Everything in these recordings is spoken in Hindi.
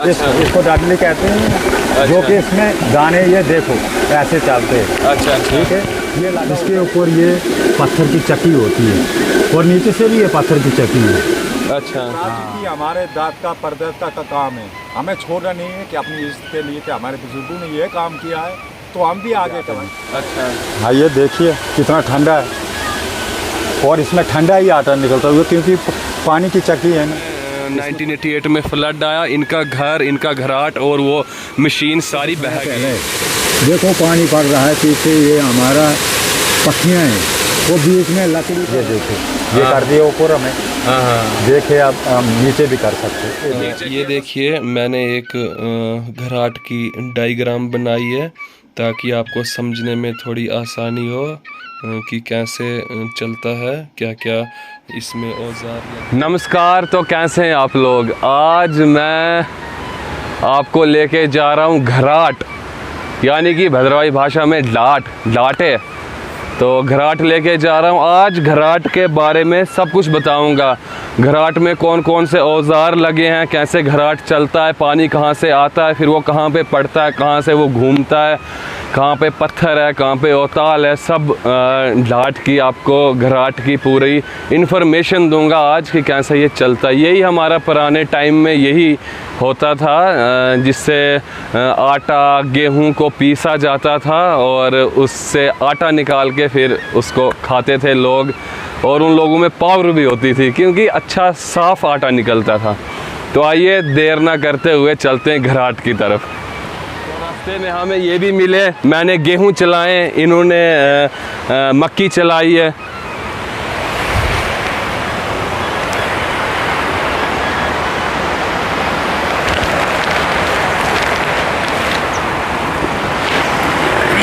इसको डडली कहते हैं, जो कि इसमें गाने ये देखो ऐसे चलते हैं। अच्छा ठीक है, ये इसके ऊपर ये पत्थर की चक्की होती है और नीचे से भी ये पत्थर की चक्की है। अच्छा कि हमारे दादा परदादा का काम है, हमें छोड़ना नहीं है कि अपनी इज्जत के लिए कि हमारे बुजुर्गों ने ये काम किया है तो हम भी आगे करें। अच्छा हाँ, ये देखिए कितना ठंडा है और इसमें ठंडा ही आटा निकलता है क्योंकि पानी की चक्की है ना। 1988 में फ्लड आया, इनका घर, इनका घराट और वो मशीन सारी बह गई। देखो पानी पड़ रहा है पीछे, ये हमारा पखियाँ हैं, वो बीच में लकड़ी, ये देखो ये कर दिया ऊपर हमें। हाँ देखिए आप नीचे भी कर सकते हैं। ये देखिए मैंने एक घराट की डायग्राम बनाई है ताकि आपको समझने में थोड़ी आसानी हो कि कैसे चलता है, क्या क्या इसमें औजार। नमस्कार, तो कैसे हैं आप लोग। आज मैं आपको लेके जा रहा हूँ घराट, यानी कि भद्रवाही भाषा में डाटे। तो घराट लेके जा रहा हूँ। आज घराट के बारे में सब कुछ बताऊंगा। घराट में कौन कौन से औजार लगे हैं, कैसे घराट चलता है, पानी कहाँ से आता है, फिर वो कहाँ पे पड़ता है, कहाँ से वो घूमता है, कहाँ पे पत्थर है, कहाँ पे औताल है, सब घाट की आपको घराट की पूरी इन्फॉर्मेशन दूंगा आज कि कैसे ये चलता है। यही हमारा पुराने टाइम में यही होता था, जिससे आटा गेहूं को पीसा जाता था और उससे आटा निकाल के फिर उसको खाते थे लोग, और उन लोगों में पावर भी होती थी क्योंकि अच्छा साफ आटा निकलता था। तो आइए देर ना करते हुए चलते हैं घराट की तरफ। रास्ते में हमें ये भी मिले, मैंने गेहूं चलाए, इन्होंने मक्की चलाई है।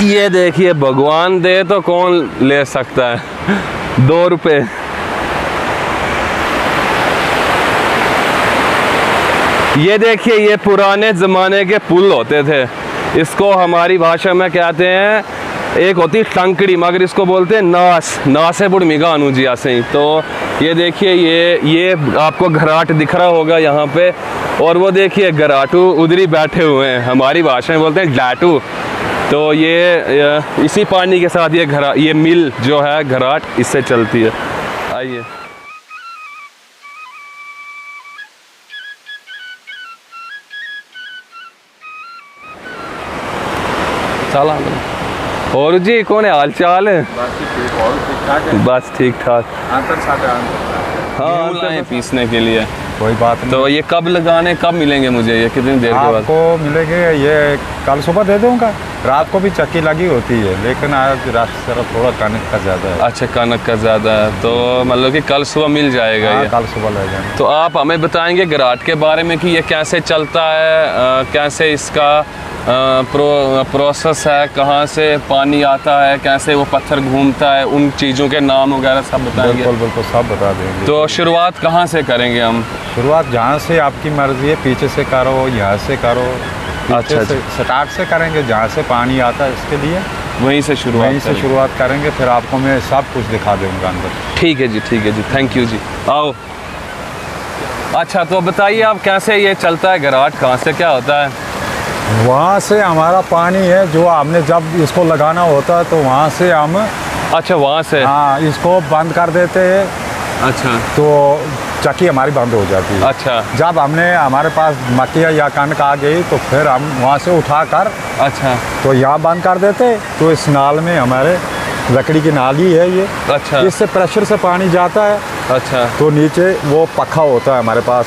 ये देखिए, भगवान दे तो कौन ले सकता है। 2 रुपए। ये देखिए, ये पुराने ज़माने के पुल होते थे, इसको हमारी भाषा में कहते हैं, एक होती टंकड़ी मगर इसको बोलते हैं नासे बुढ़ मिगा अनुजिया से। तो ये देखिए, ये आपको घराट दिख रहा होगा यहाँ पे, और वो देखिए घराटू उधर ही बैठे हुए हैं, हमारी भाषा में बोलते हैं डाटू। तो ये इसी पानी के साथ ये मिल जो है घराट, इससे चलती है। आइए चला। और जी कौन है, हाल चाल है? बस ठीक ठाक। हाँ, लाए पीसने के लिए। कोई बात नहीं। तो ये कब लगाने, कब मिलेंगे मुझे, ये कितनी देर के बाद? आपको मिलेंगे ये कल सुबह दे दूंगा। रात को भी चक्की लगी होती है, लेकिन आज रात से थोड़ा कनक का ज़्यादा है। अच्छा, कनक का ज़्यादा है, तो मतलब कि कल सुबह मिल जाएगा। हाँ, ये कल सुबह ले जाएंगे। तो आप हमें बताएंगे घराट के बारे में कि ये कैसे चलता है, कैसे इसका प्रोसेस है, कहाँ से पानी आता है, कैसे वो पत्थर घूमता है, उन चीज़ों के नाम वगैरह सब बताएंगे। बिल्कुल बिल्कुल सब बता देंगे। तो शुरुआत कहाँ से करेंगे हम? शुरुआत जहाँ से आपकी मर्जी है, पीछे से करो, यहाँ से करो। अच्छा, स्टार्ट से करेंगे जहाँ से पानी आता है, इसके लिए वहीं से शुरुआत करेंगे। फिर आपको मैं सब कुछ दिखा दूँगा अंदर। ठीक है जी, थैंक यू जी। आओ। अच्छा, तो बताइए आप कैसे ये चलता है घराट, कहाँ से क्या होता है? वहाँ से हमारा पानी है, जो हमने जब इसको लगाना होता है तो वहाँ से हम, अच्छा वहाँ से, हाँ, इसको बंद कर देते हैं। अच्छा, तो चक्की हमारी बंद हो जाती है। अच्छा, जब हमारे पास मक्की या कनक आ गई तो फिर हम वहाँ से उठाकर, अच्छा, तो यहाँ बंद कर देते। तो इस नाल में हमारे लकड़ी की नाली है ये, अच्छा, इससे प्रेशर से पानी जाता है। अच्छा, तो नीचे वो पखा होता है हमारे पास,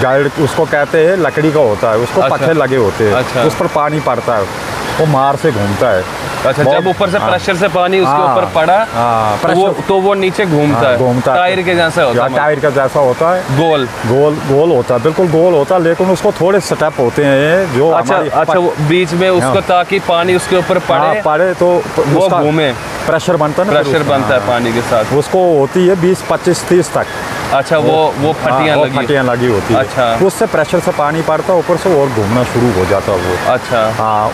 गाइड उसको कहते हैं, लकड़ी का होता है, उसको अच्छा, पत्थर लगे होते हैं। अच्छा, उस पर पानी पड़ता है, वो मार से घूमता है। अच्छा, जब ऊपर से प्रेशर से पानी उसके ऊपर पड़ा, तो वो नीचे घूमता है, टायर के जैसा होता है। टायर का जैसा होता है, गोल होता है, बिल्कुल गोल होता है, लेकिन उसको थोड़े स्टेप होते हैं जो, अच्छा, वो बीच में उसको, ताकि पानी उसके ऊपर पड़े तो वो घूमे, प्रेशर बनता है, पानी के साथ। उसको होती है 20, 25, 30 तक। अच्छा, वो फटियां वो लगी। फटियां लगी होती है। अच्छा। उससे प्रेशर से पानी पड़ता है ऊपर से और घूमना शुरू हो जाता है वो। अच्छा। हाँ,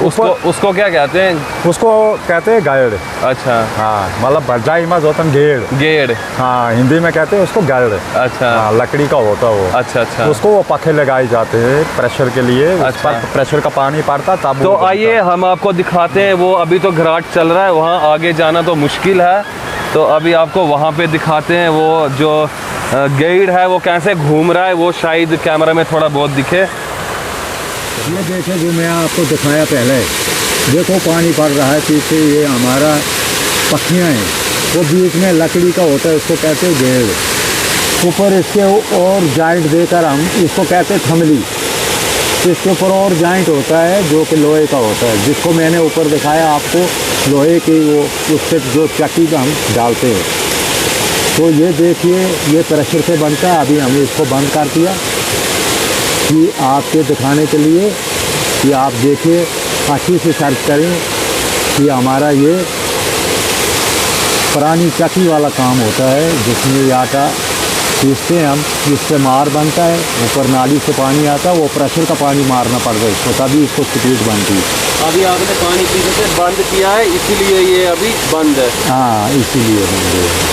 उसको क्या कहते हैं? उसको कहते हैं गायड़। अच्छा। हाँ, मतलब बजाई में जोतन गेड़। हाँ, हिंदी में कहते हैं उसको गायड़। अच्छा। हाँ, लकड़ी का होता है वो। अच्छा अच्छा। उसको वो पखे लगाए जाते हैं प्रेशर के लिए। उस अच्छा। पर प्रेशर का पानी पड़ता तब तो वो बनता है। आइए हम आपको दिखाते हैं। वो अभी तो घराट चल रहा है, वहाँ आगे जाना तो मुश्किल है, तो अभी आपको वहाँ पे दिखाते हैं। वो जो गाइड है वो कैसे घूम रहा है, वो शायद कैमरा में थोड़ा बहुत दिखे। ये देखे जो मैं आपको दिखाया पहले, देखो पानी पड़ रहा है पीछे। ये हमारा पखियाँ हैं, वो बीच में लकड़ी का होता है, उसको कहते हैं गेड़। ऊपर इसके और जॉइंट देकर हम इसको कहते हैं थमली। इसके ऊपर और जॉइंट होता है जो कि लोहे का होता है, जिसको मैंने ऊपर दिखाया आपको, लोहे की वो उससे जो चक्की का हम डालते हैं। तो ये देखिए, ये प्रेशर से बनता है। अभी हमने इसको बंद कर दिया कि आपके दिखाने के लिए कि आप देखिए, अच्छी से सर्च करें कि हमारा ये पुरानी चक्की वाला काम होता है, जिसमें ये आटा पीसते हैं हम। इससे मार बनता है, ऊपर नाली से पानी आता है, वो प्रेशर का पानी मारना पड़ता है इसको, तभी इसको स्पीड बनती है। अभी आपने पानी पीने से बंद किया है, इसीलिए ये अभी बंद है। हाँ, इसीलिए बंद है।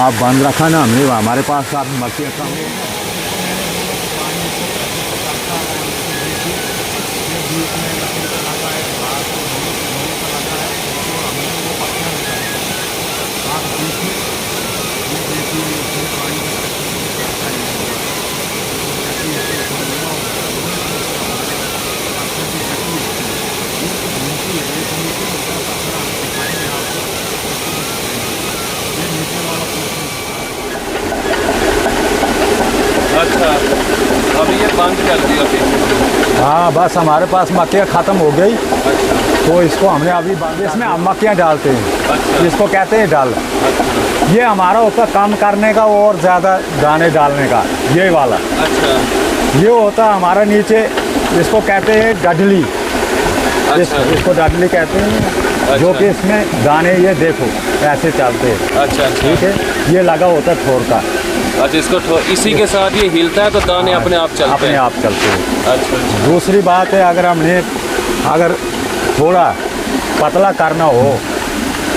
आप बंद रखा ना हमने, हमारे पास आप मक्खी रखा हुआ है। अच्छा, अभी ये बंद कर दिया फिर। हाँ, बस हमारे पास मक्खियाँ ख़त्म हो गई, अच्छा तो इसको हमने अभी बंद। इसमें हम मक्खियाँ डालते हैं, अच्छा। जिसको कहते हैं डाल। अच्छा ये हमारा होता है कम करने का और ज़्यादा दाने डालने का, ये वाला। अच्छा ये होता है हमारा नीचे, इसको कहते हैं डडली। अच्छा इसको डडली कहते हैं, जो कि इसमें दाने ये देखो ऐसे चलते हैं। अच्छा। ठीक है, ये लगा होता है ठोर का। अच्छा, इसको इसी के साथ ये हिलता है तो दाने अपने आप चलते अपने हैं। आप चलते हैं। अच्छा अच्छा। दूसरी बात है, अगर थोड़ा पतला करना हो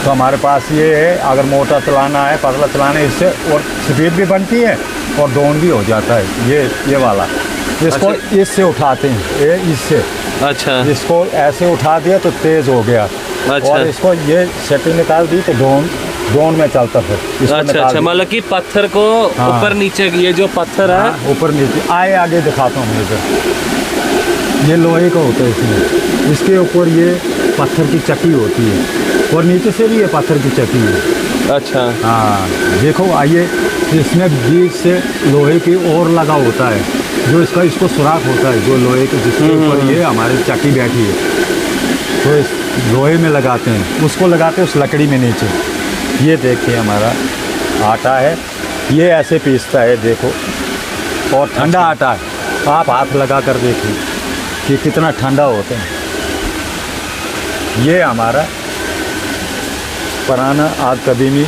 तो हमारे पास ये है, अगर मोटा चलाना है, पतला चलाना है, इससे और स्पीड भी बनती है और दौड़ भी हो जाता है। ये वाला, इसको अच्छा। इससे उठाते हैं, ये इससे। अच्छा इसको ऐसे उठा दिया तो तेज़ हो गया। अच्छा। और इसको ये सेटिंग निकाल दी तो दौड़ में चलता फिर। इसको अच्छा निकाल अच्छा, दी। मतलब कि पत्थर को हाँ। ऊपर नीचे, ये जो पत्थर है। हाँ, ऊपर नीचे आए, आगे दिखाता हूँ मैं इधर। ये लोहे का होता है, इसमें इसके ऊपर ये पत्थर की चक्की होती है, और नीचे से भी ये पत्थर की चक्की है। अच्छा हाँ, देखो आइए, इसमें बीच से लोहे की और लगा होता है, जो इसको सुराख होता है, जो लोहे के जिसके ऊपर ये हमारी चक्की बैठी है, तो इस लोहे में लगाते हैं, उसको लगाते हैं उस लकड़ी में नीचे। ये देखिए हमारा आटा है, ये ऐसे पीसता है, देखो। और ठंडा आटा है, आप हाथ लगा कर देखिए कि कितना ठंडा होता है। ये हमारा पुराना आज कदीमी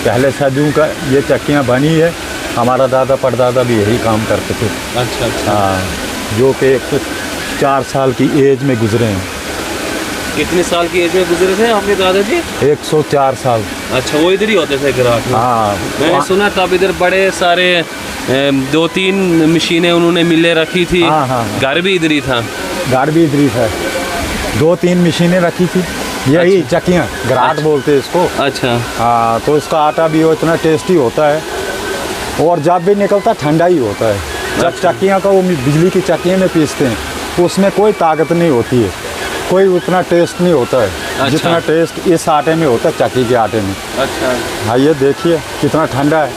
पहले सदियों का ये चक्कियाँ बनी है। हमारा दादा परदादा भी यही काम करते थे। अच्छा अच्छा। हाँ, जो कि 104 साल की एज में गुजरे हैं। कितने साल की एज में गुजरे थे आपके दादाजी? 104 साल। अच्छा, वो इधर ही होते थे घराट में? हाँ, मैंने सुना तब इधर बड़े सारे 2-3 मशीनें उन्होंने मिले रखी थी। हाँ, हाँ, हाँ। घर भी इधर ही था? घर भी इधर ही था, 2-3 मशीनें रखी थी, यही चक्कियाँ घराट अच्छा। बोलते हैं इसको। अच्छा हाँ, तो इसका आटा भी वो इतना टेस्टी होता है, और जब भी निकलता ठंडा ही होता है। जब अच्छा। चक्कियाँ का वो बिजली की चक्कियाँ में पीसते हैं, उसमें कोई ताकत नहीं होती है, कोई उतना टेस्ट नहीं होता है। अच्छा। जितना टेस्ट इस आटे में होता है, चक्की के आटे में। अच्छा। हाँ, ये देखिए कितना ठंडा है,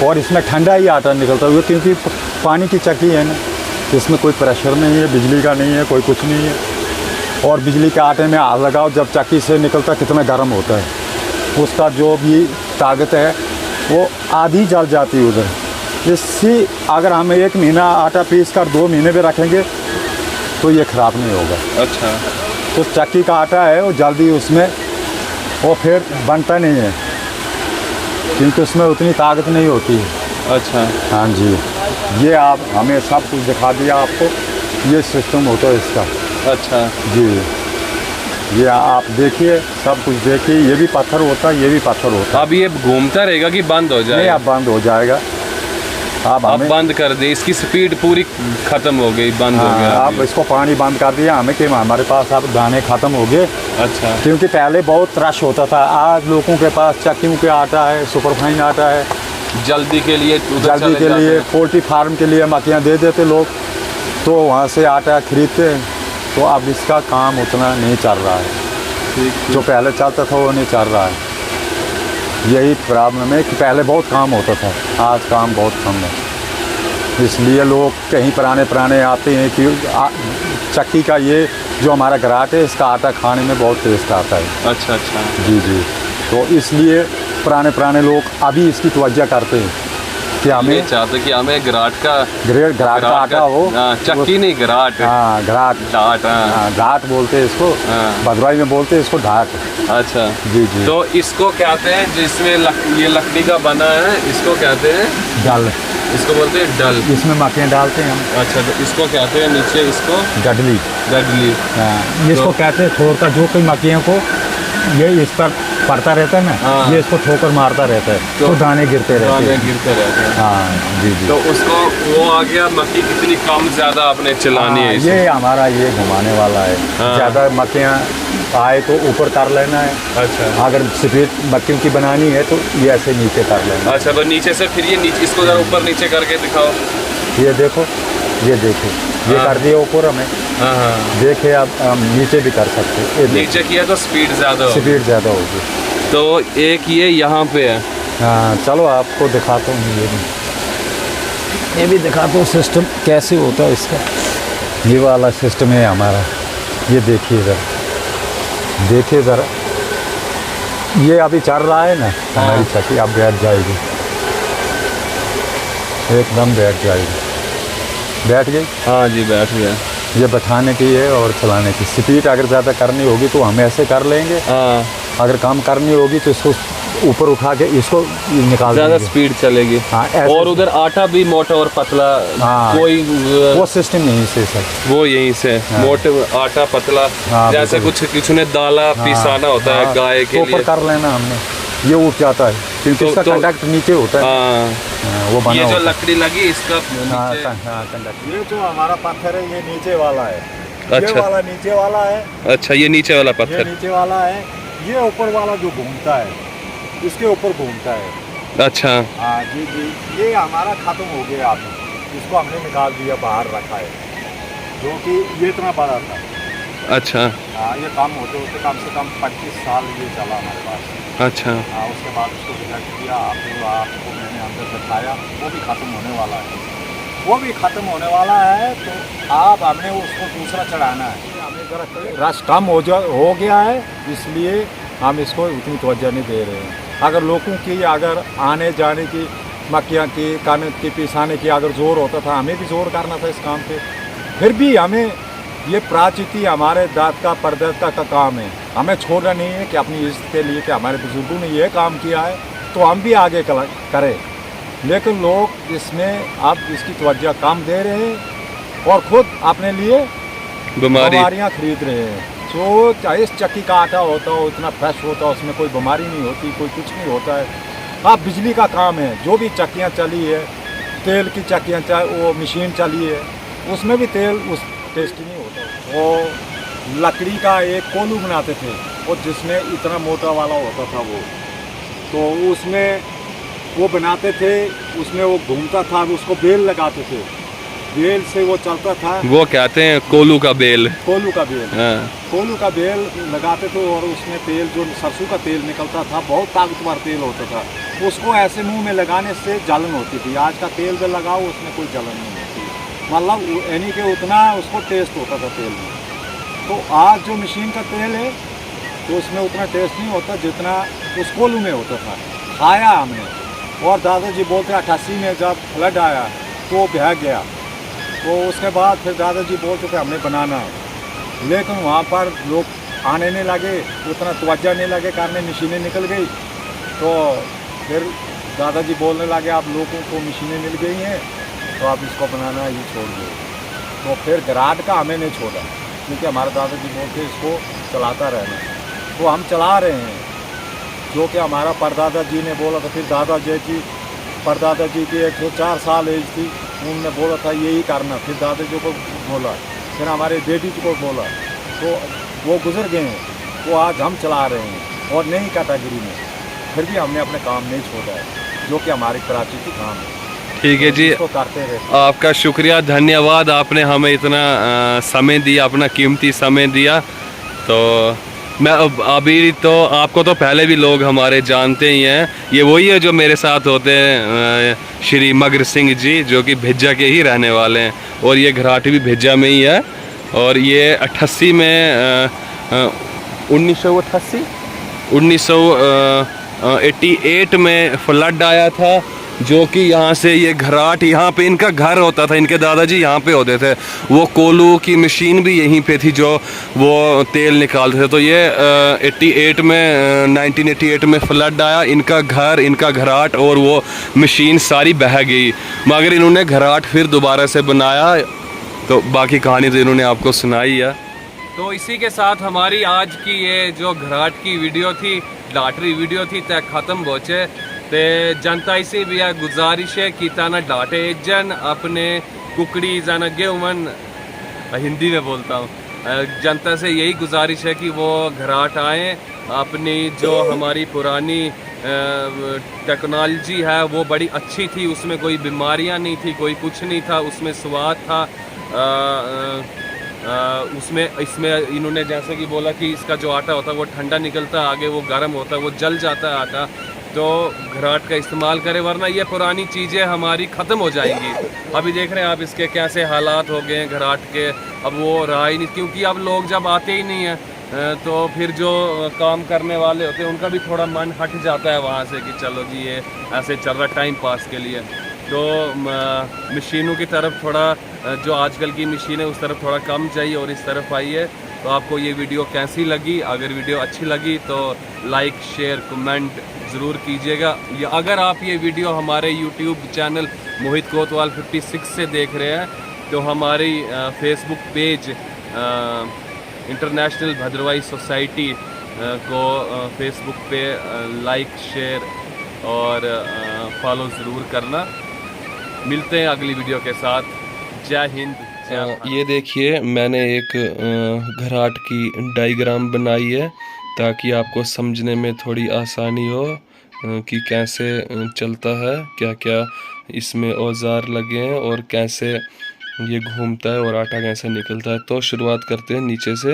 और इसमें ठंडा ही आटा निकलता है, क्योंकि पानी की चक्की है ना, इसमें कोई प्रेशर नहीं है, बिजली का नहीं है, कोई कुछ नहीं है। और बिजली के आटे में हाथ लगाओ, जब चक्की से निकलता कितना गर्म होता है, उसका जो भी ताकत है वो आधी जल जाती है उधर। इसी अगर हम 1 महीना आटा पीस कर 2 महीने में रखेंगे तो ये ख़राब नहीं होगा। अच्छा। तो चक्की का आटा है वो जल्दी उसमें वो फिर बनता नहीं है। क्योंकि उसमें उतनी ताकत नहीं होती। अच्छा हाँ जी, ये आप हमें सब कुछ दिखा दिया आपको, ये सिस्टम होता है इसका। अच्छा जी, ये आप देखिए, सब कुछ देखिए, ये भी पत्थर होता है, ये भी पत्थर होता है। अब ये घूमता रहेगा कि बंद हो नहीं, जाएगा? अब बंद हो जाएगा। अब बंद कर दे, इसकी स्पीड पूरी खत्म हो गई, बंद हो गया। आप इसको पानी बंद कर दिया हमें कि हमारे पास अब दाने ख़त्म हो गए। अच्छा क्योंकि पहले बहुत रश होता था, आज लोगों के पास चक्कियों के आटा है, सुपरफाइन आटा है, जल्दी के लिए उधर जल्दी चले के जाते लिए हैं। पोल्ट्री फार्म के लिए मक्खियाँ दे देते लोग, तो वहाँ से आटा खरीदते हैं। तो अब इसका काम उतना नहीं चल रहा है, ठीक जो पहले चलता था वो नहीं चल रहा है। यही प्रॉब्लम है कि पहले बहुत काम होता था, आज काम बहुत कम है। इसलिए लोग कहीं पुराने आते हैं कि चक्की का ये जो हमारा घराट है, इसका आटा खाने में बहुत टेस्ट आता है। अच्छा अच्छा जी जी, तो इसलिए पुराने लोग अभी इसकी तवज्जो करते हैं कि ये हमें चाहते कि हमें घराट का घराट का आटा हो। हाँ, चक्की नहीं, घराट। हाँ, घराट, डाट, हाँ। घाट बोलते हैं इसको, हाँ। भदवाई में बोलते हैं इसको ढाट। अच्छा जी जी, तो इसको कहते हैं जिसमें ये लकड़ी का बना है, इसको कहते हैं डल, इसको बोलते हैं डल। इसमें मक्खियाँ डालते हैं हम। अच्छा, तो इसको कहते हैं नीचे इसको गडली, गडली। हाँ, इसको कहते हैं ठोर का, जो कोई मक्खियों को ये इस पर पड़ता रहता है ना, हाँ। ये इसको ठोकर मारता रहता है, तो दाने गिरते रहते दाने हैं। गिरते रहते हैं। हाँ जी जी, तो उसको वो आ गया, मक्खी कितनी कम ज्यादा आपने चलानी है इसे। ये हमारा ये घुमाने वाला है। हाँ। ज़्यादा मक्खियाँ आए तो ऊपर कर लेना है, अच्छा अगर सफ़ेद मक्खियों की बनानी है तो ये ऐसे नीचे कर लेना अच्छा, तो नीचे से फिर ये नीचे, इसको जरा ऊपर नीचे करके दिखाओ। है। ये देखो, ये देखो, ये हाँ। कर दिया ऊपर हमें, हाँ हाँ, देखे अब हम नीचे भी कर सकते हैं। ये देखो, नीचे किया तो स्पीड ज्यादा हो। स्पीड ज़्यादा होगी। तो एक ये यहाँ पे है। हाँ, चलो आपको दिखाता हूँ, ये भी दिखाता हूँ सिस्टम कैसे होता है इसका। ये वाला सिस्टम है हमारा, ये देखिए ज़रा, देखिए ज़रा, ये अभी चल रहा है ना हमारी चक्की, अब बैठ जाएगी, एकदम बैठ जाएगी। बैठ गई। हाँ जी, बैठ गया। ये बैठाने की है और चलाने की। स्पीड अगर ज़्यादा करनी होगी तो हम ऐसे कर लेंगे, हाँ, अगर कम करनी होगी तो इसको ऊपर उठा के इसको निकाल ज्यादा देंगे। स्पीड चलेगी। हाँ, ऐसे- और उधर आटा भी मोटा और पतला, हाँ। कोई वो सिस्टम नहीं से सर। वो यहीं से हाँ। मोटे आटा पतला, हाँ, जैसे बिल्कुल। कुछ किसी ने दाला पिसाना होता है हाँ, गाय के तो ऊपर लिए। कर लेना हमने, ये उठ जाता है क्योंकि तो- इसका तो- कंडक्ट नीचे होता है। हाँ, हाँ, वो बना ये जो होता है। लकड़ी लगी इसका हाँ, नीचे। कंडक्ट। ये जो हमारा पत्थर है ये नीचे वाला है। अच्छा। ये वाला नीचे वाला है, अच्छा, ये नीचे वाला ये पत्थर। नीचे वाला है, ये ऊपर वाला जो घूमता है इसके ऊपर घूमता है। अच्छा हाँ जी जी, ये हमारा ख़त्म हो गया, आप इसको हमने निकाल दिया, बाहर रखा है, जो कि ये इतना बड़ा था। अच्छा हाँ, ये काम होते होते कम से कम 25 साल ये चला हमारे पास। अच्छा हाँ, उसके बाद उसको रिजेक्ट किया, आपको मैंने अंदर दिखाया, वो भी ख़त्म होने वाला है, वो भी ख़त्म होने वाला है। तो आप हमने उसको दूसरा चढ़ाना है, हमें ज़रा रश कम हो गया है, इसलिए हम इसको उतनी तवज्जो नहीं दे रहे हैं। अगर लोगों की अगर आने जाने की, मक्खियाँ की, कनक की पिसाने की अगर जोर होता था, हमें भी जोर करना था इस काम पे। फिर भी हमें ये प्राचिति हमारे दादा परदादा का काम है, हमें छोड़ना नहीं है कि अपनी इज्जत के लिए कि हमारे बुजुर्गों ने ये काम किया है तो हम भी आगे करें। लेकिन लोग इसमें अब इसकी तवज्जो कम दे रहे हैं और ख़ुद अपने लिए बीमारियाँ खरीद रहे हैं। जो चाहे इस चक्की का आटा होता हो इतना फ्रेश होता है, उसमें कोई बीमारी नहीं होती, कोई कुछ नहीं होता है। अब बिजली का काम है, जो भी चक्कियाँ चली है, तेल की चक्कियाँ वो मशीन चली है, उसमें भी तेल उस टेस्ट नहीं होता। वो लकड़ी का एक कोलू बनाते थे और जिसमें इतना मोटा वाला होता था वो, तो उसमें वो बनाते थे, उसमें वो घूमता था, उसको बेल लगाते थे, बेल से वो चलता था। वो कहते हैं कोलू का बेल। कोलू का बेल, हाँ। कोलू का बेल लगाते थे और उसमें तेल, जो सरसों का तेल निकलता था, बहुत ताकतवर तेल होता था, उसको ऐसे मुंह में लगाने से जलन होती थी। आज का तेल भी लगाओ उसमें कोई जलन नहीं होती, मतलब यानी कि उतना उसको टेस्ट होता था तेल में। तो आज जो मशीन का तेल है तो उसमें उतना टेस्ट नहीं होता जितना उस कोलू में होता था। खाया हमने, और दादाजी बोलते 88 में जब फ्लड आया तो भाग गया, तो उसके बाद फिर दादाजी बोलते थे हमने बनाना है, लेकिन वहाँ पर लोग आने नहीं लगे, उतना तवज्जो नहीं लगे करने, मशीनें निकल गई, तो फिर दादाजी बोलने लगे आप लोगों को मशीनें मिल गई हैं तो आप इसको बनाना ही छोड़ दो। तो फिर घराट का हमें नहीं छोड़ा, क्योंकि हमारे दादाजी बोलते इसको चलाता रहना, तो हम चला रहे हैं। जो कि हमारा परदादा जी ने बोला था, फिर दादाजी की परदादा जी की 104 साल एज थी, उन्होंने बोला था यही करना। फिर दादाजी को बोला, फिर हमारे बेटी को बोला, तो वो गुजर गए हैं। तो आज हम चला रहे हैं और नई कैटेगरी में, फिर भी हमने अपने काम नहीं छोड़ा है, जो कि हमारी कराची की काम है। ठीक है जी, इसको करते रहे। आपका शुक्रिया, धन्यवाद, आपने हमें इतना समय दिया, अपना कीमती समय दिया। तो मैं अभी तो आपको तो पहले भी लोग हमारे जानते ही हैं, ये वही है जो मेरे साथ होते हैं, श्री मगर सिंह जी, जो कि भिज्जा के ही रहने वाले हैं, और ये घराटी भी भिज्जा में ही है। और ये 88 में 1988 में फ्लड आया था, जो कि यहाँ से ये घराट, यहाँ पे इनका घर होता था, इनके दादाजी यहाँ पे होते थे। वो कोलू की मशीन भी यहीं पे थी जो वो तेल निकालते थे। तो ये 1988 में फ्लड आया, इनका घर, इनका घराट और वो मशीन सारी बह गई, मगर इन्होंने घराट फिर दोबारा से बनाया। तो बाकी कहानी तो इन्होंने आपको सुनाई है। तो इसी के साथ हमारी आज की ये जो घराट की वीडियो थी, डाटरी वीडियो थी, तय ख़त्म पहुँचे। ते जनता से भी गुजारिश है कि तना डाटे जन अपने कुकड़ी जन गेहूं, हिंदी में बोलता हूँ, जनता से यही गुजारिश है कि वो घराट आएँ। अपनी जो हमारी पुरानी टेक्नोलॉजी है वो बड़ी अच्छी थी, उसमें कोई बीमारियाँ नहीं थी, कोई कुछ नहीं था, उसमें स्वाद था। उसमें इसमें इन्होंने जैसे कि बोला कि इसका जो आटा होता है वो ठंडा निकलता है, आगे वो गर्म होता है, वो जल जाता है आटा। तो घराट का इस्तेमाल करें, वरना ये पुरानी चीज़ें हमारी ख़त्म हो जाएंगी। अभी देख रहे हैं आप इसके कैसे हालात हो गए हैं घराट के, अब वो रहा ही नहीं, क्योंकि अब लोग जब आते ही नहीं हैं तो फिर जो काम करने वाले होते हैं उनका भी थोड़ा मन हट जाता है वहाँ से कि चलो जी ये ऐसे चल रहा टाइम पास के लिए। तो मशीनों की तरफ थोड़ा, जो आजकल की मशीन है उस तरफ थोड़ा कम चाहिए और इस तरफ आई है। तो आपको ये वीडियो कैसी लगी? अगर वीडियो अच्छी लगी तो लाइक, शेयर, कमेंट ज़रूर कीजिएगा। या अगर आप ये वीडियो हमारे यूट्यूब चैनल मोहित कोतवाल 56 से देख रहे हैं तो हमारी Facebook page International Bhadrawahi Society को फेसबुक पे लाइक, शेयर और फॉलो ज़रूर करना। मिलते हैं अगली वीडियो के साथ। जय हिंद। ये देखिए मैंने एक घराट की डायग्राम बनाई है ताकि आपको समझने में थोड़ी आसानी हो कि कैसे चलता है, क्या क्या इसमें औजार लगे हैं और कैसे ये घूमता है और आटा कैसे निकलता है। तो शुरुआत करते हैं नीचे से।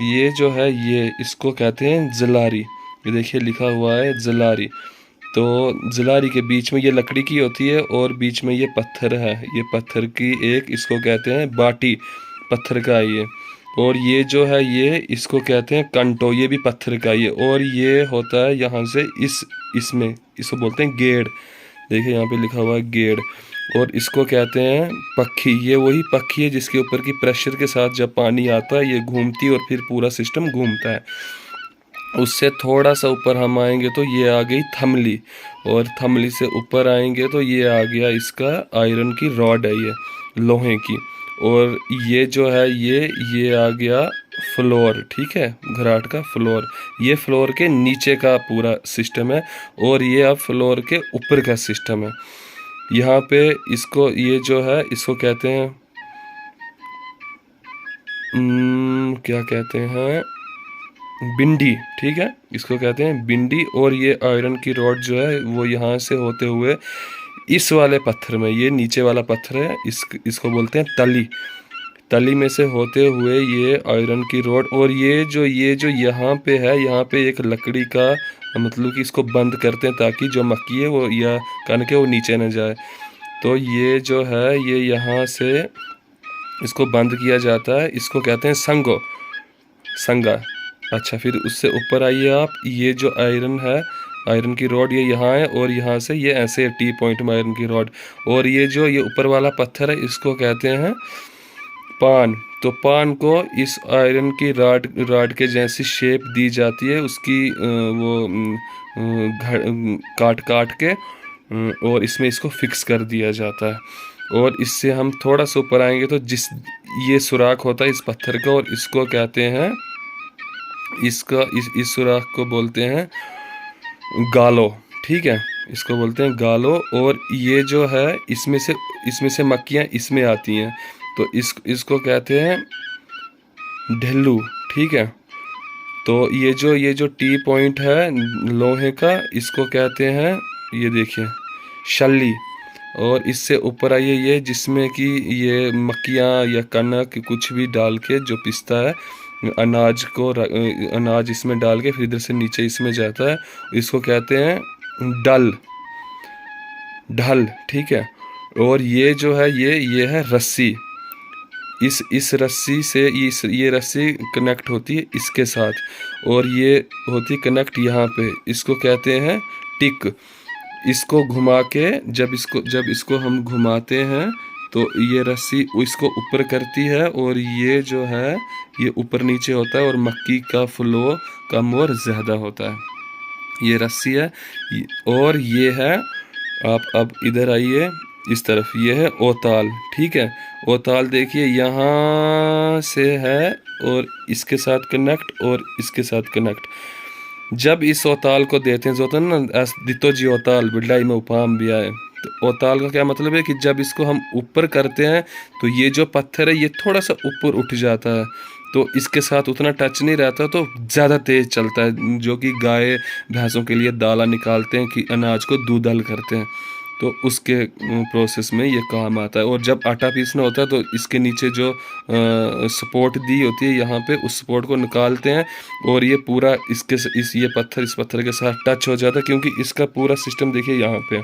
ये जो है ये इसको कहते हैं जलारी, ये देखिए लिखा हुआ है जलारी। तो जलारी के बीच में ये लकड़ी की होती है और बीच में ये पत्थर है, ये पत्थर की एक, इसको कहते हैं बाटी, पत्थर का ये। और ये जो है ये इसको कहते हैं कंटो, ये भी पत्थर का ये। और ये होता है यहाँ से इसमें इसको बोलते हैं गेड़, देखिए यहाँ पे लिखा हुआ है गेड़। और इसको कहते हैं पक्षी, ये वही पक्षी है जिसके ऊपर की प्रेशर के साथ जब पानी आता है ये घूमती है और फिर पूरा सिस्टम घूमता है। उससे थोड़ा सा ऊपर हम आएंगे तो ये आ गई थमली, और थमली से ऊपर आएंगे तो ये आ गया इसका आयरन की रॉड है, ये लोहे की। और ये जो है ये आ गया फ्लोर, ठीक है, घराट का फ्लोर। ये फ्लोर के नीचे का पूरा सिस्टम है और ये अब फ्लोर के ऊपर का सिस्टम है। यहाँ पे इसको, ये जो है इसको कहते हैं क्या कहते हैं, बिंडी, ठीक है, इसको कहते हैं बिंडी। और ये आयरन की रॉड जो है वो यहाँ से होते हुए इस वाले पत्थर में, ये नीचे वाला पत्थर है, इसको बोलते हैं तली, तली में से होते हुए ये आयरन की रॉड। और ये जो यहाँ पे है, यहाँ पे एक लकड़ी का, मतलब कि इसको बंद करते हैं ताकि जो मक्की है वो या कनक है वो नीचे न जाए। तो ये जो है ये यहाँ से इसको बंद किया जाता है, इसको कहते हैं संगा। अच्छा, फिर उससे ऊपर आइए आप, ये जो आयरन है, आयरन की रॉड ये यहाँ है और यहाँ से ये ऐसे टी पॉइंट में आयरन की रॉड। और ये जो ये ऊपर वाला पत्थर है इसको कहते हैं पान। तो पान को इस आयरन की राड के जैसी शेप दी जाती है, उसकी काट काट के और इसमें इसको फिक्स कर दिया जाता है। और इससे हम थोड़ा सा ऊपर आएंगे तो ये सुराख होता है इस पत्थर का, और इसको कहते हैं, इस सुराख को बोलते हैं गालो। ठीक है, इसको बोलते हैं गालो। और ये जो है इसमें से मक्खियाँ इसमें आती हैं, तो इसको कहते हैं ढेलू। ठीक है, तो ये जो टी पॉइंट है लोहे का, इसको कहते हैं, ये देखिए, शल्ली। और इससे ऊपर आइए, ये जिसमें कि ये मक्खियाँ या कनक कुछ भी डाल के जो पिसता है, अनाज इसमें डाल के फिर इधर से नीचे इसमें जाता है, इसको कहते हैं ढल। ठीक है, और ये जो है ये है रस्सी। इस रस्सी से ये रस्सी कनेक्ट होती है इसके साथ, और ये होती कनेक्ट यहाँ पे, इसको कहते हैं टिक। इसको घुमा के जब इसको हम घुमाते हैं तो ये रस्सी इसको ऊपर करती है, और ये जो है ये ऊपर नीचे होता है, और मक्की का फ्लो कम और ज़्यादा होता है। ये रस्सी है। और ये है, आप अब इधर आइए इस तरफ, ये है ओताल। ठीक है, ओताल देखिए यहाँ से है, और इसके साथ कनेक्ट और इसके साथ कनेक्ट। जब इस ओताल को देते हैं, जो होता है ना दितो जी ओताल बिल्डाई में उपाम भी आए, तो ओताल का क्या मतलब है कि जब इसको हम ऊपर करते हैं तो ये जो पत्थर है ये थोड़ा सा ऊपर उठ जाता है, तो इसके साथ उतना टच नहीं रहता, तो ज़्यादा तेज़ चलता है, जो कि गाय भैंसों के लिए दाला निकालते हैं कि अनाज को दूध हल करते हैं, तो उसके प्रोसेस में ये काम आता है। और जब आटा पीसना होता है तो इसके नीचे जो सपोर्ट दी होती है यहाँ पे, उस सपोर्ट को निकालते हैं, और ये पूरा इस पत्थर के साथ टच हो जाता है, क्योंकि इसका पूरा सिस्टम देखिए यहाँ पे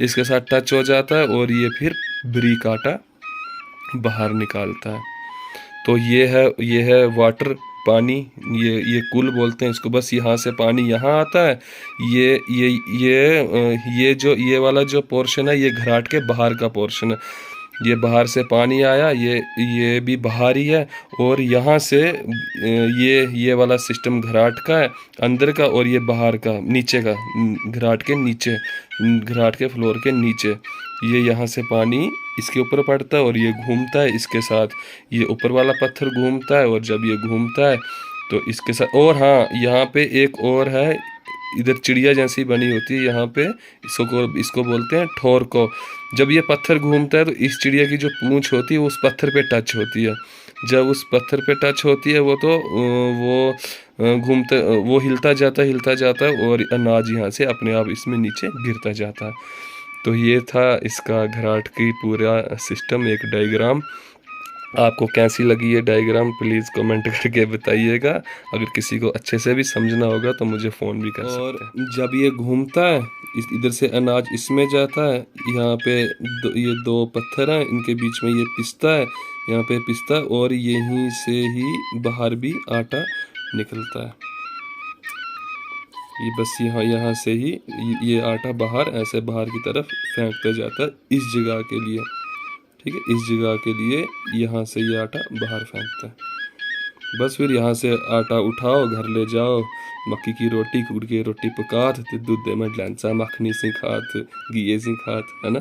इसके साथ टच हो जाता है, और ये फिर बारीक आटा बाहर निकालता है। तो ये है वाटर, पानी, ये कुल बोलते हैं इसको। बस यहाँ से पानी यहाँ आता है। ये वाला जो पोर्शन है ये घराट के बाहर का पोर्शन है, ये बाहर से पानी आया, ये भी बाहर ही है। और यहाँ से ये वाला सिस्टम घराट का है अंदर का, और ये बाहर का नीचे का, घराट के नीचे, घराट के फ्लोर के नीचे, ये यहाँ से पानी इसके ऊपर पड़ता है, और ये घूमता है इसके साथ, ये ऊपर वाला पत्थर घूमता है, और जब ये घूमता है तो इसके साथ। और हाँ, यहाँ पे एक और है, इधर चिड़िया जैसी बनी होती है यहाँ पे, इसको बोलते हैं ठोर को। जब ये पत्थर घूमता है तो इस चिड़िया की जो पूंछ होती है वो उस पत्थर पे टच होती है। जब उस पत्थर पे टच होती है वो हिलता जाता है, और अनाज यहाँ से अपने आप इसमें नीचे गिरता जाता है। तो ये था इसका घराट की पूरा सिस्टम, एक डायग्राम। आपको कैसी लगी ये डायग्राम प्लीज़ कमेंट करके बताइएगा। अगर किसी को अच्छे से भी समझना होगा तो मुझे फ़ोन भी कर सकते हैं। और जब ये घूमता है, इधर से अनाज इसमें जाता है, यहाँ पे ये दो पत्थर हैं, इनके बीच में ये पिसता है, यहाँ पे पिसता है, और यहीं से ही बाहर भी आटा निकलता है। ये बस यहाँ से ही ये आटा बाहर, ऐसे बाहर की तरफ फेंकता जाता है इस जगह के लिए। ठीक है, इस जगह के लिए यहाँ से ये आटा बाहर फेंकता है। बस फिर यहाँ से आटा उठाओ, घर ले जाओ, मक्की की रोटी, गुड़ की रोटी पकात, दूध में डैंसा मखनी सी खात, घी सी खात, है ना।